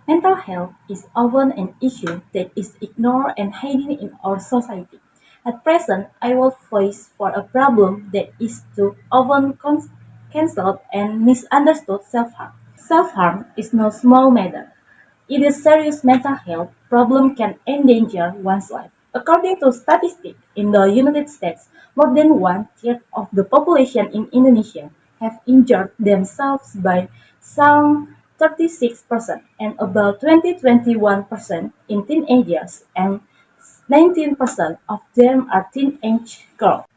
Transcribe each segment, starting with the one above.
Mental health is often an issue that is ignored and hidden in our society. At present, I will face for a problem that is too often cancelled and misunderstood self-harm. Self-harm is no small matter. It is serious mental health problem can endanger one's life. According to statistics in the United States, more than one-third of the population in Indonesia have injured themselves by some 36% and about 20-21% in teenagers and 19% of them are teenage girls.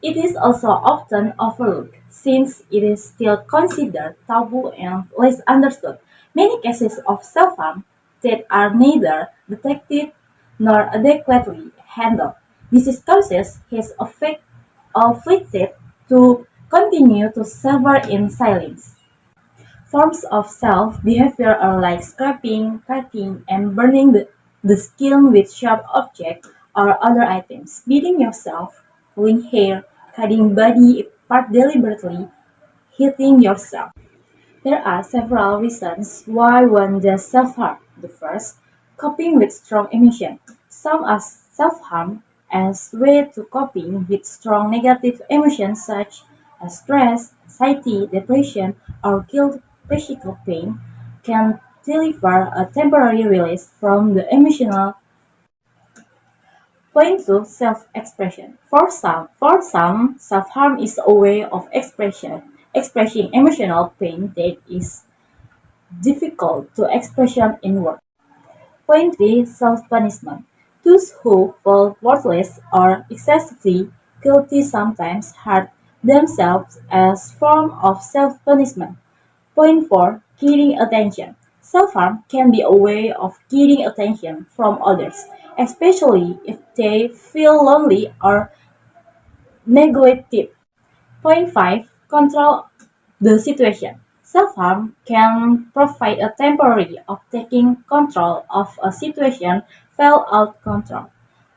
It is also often overlooked, since it is still considered taboo and less understood. Many cases of self-harm that are neither detected nor adequately handled. This causes his afflicted to continue to suffer in silence. Forms of self-behavior are like scraping, cutting, and burning the skin with sharp objects or other items, beating yourself, pulling hair, cutting body part deliberately, hitting yourself. There are several reasons why one does self-harm. The first, coping with strong emotion. Some are self-harm as way to coping with strong negative emotions such as stress, anxiety, depression, or guilt. Physical pain can deliver a temporary release from the emotional. Point to self-expression. For some, self-harm is a way of expressing emotional pain that is difficult to expression in words. Point B. Self-punishment. Those who feel worthless or excessively guilty sometimes hurt themselves as form of self-punishment. Point 4. Getting attention. Self-harm can be a way of getting attention from others, especially if they feel lonely or neglected. Point 5. Control the situation. Self-harm can provide a temporary of taking control of a situation fell out control.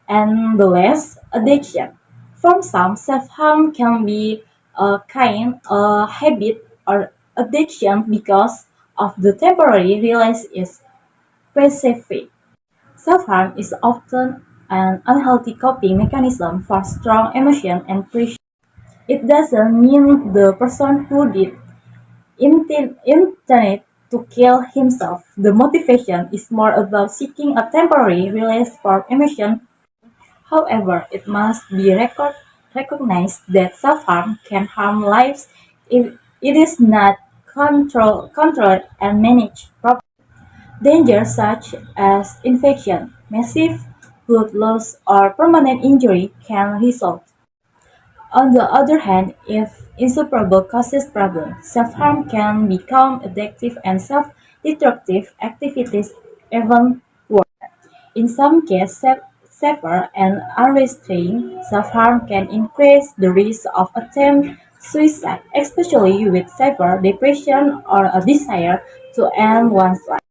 And the last, addiction. For some, self-harm can be a kind of habit or addiction because of the temporary release is specific. Self-harm is often an unhealthy coping mechanism for strong emotion and pressure. It doesn't mean the person who did intended to kill himself. The motivation is more about seeking a temporary release from emotion. However, it must be recognized that self-harm can harm lives if it is not controlled and managed properly. Dangers such as infection, massive blood loss, or permanent injury can result. On the other hand, if insuperable causes problems, self-harm can become addictive and self-destructive activities even worse. In some cases, severe and unrestrained self-harm can increase the risk of attempt suicide, especially with severe depression or a desire to end one's life.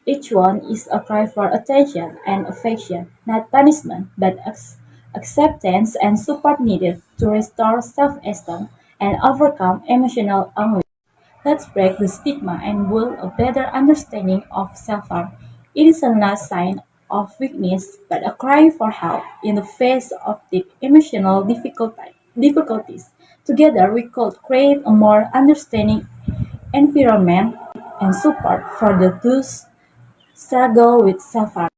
Each one is a cry for attention and affection, not punishment, but acceptance and support needed to restore self-esteem and overcome emotional anguish. Let's break the stigma and build a better understanding of self-harm. It is not a sign of weakness, but a cry for help in the face of deep emotional difficulties. Together, we could create a more understanding environment and support for the those struggle with self-harm.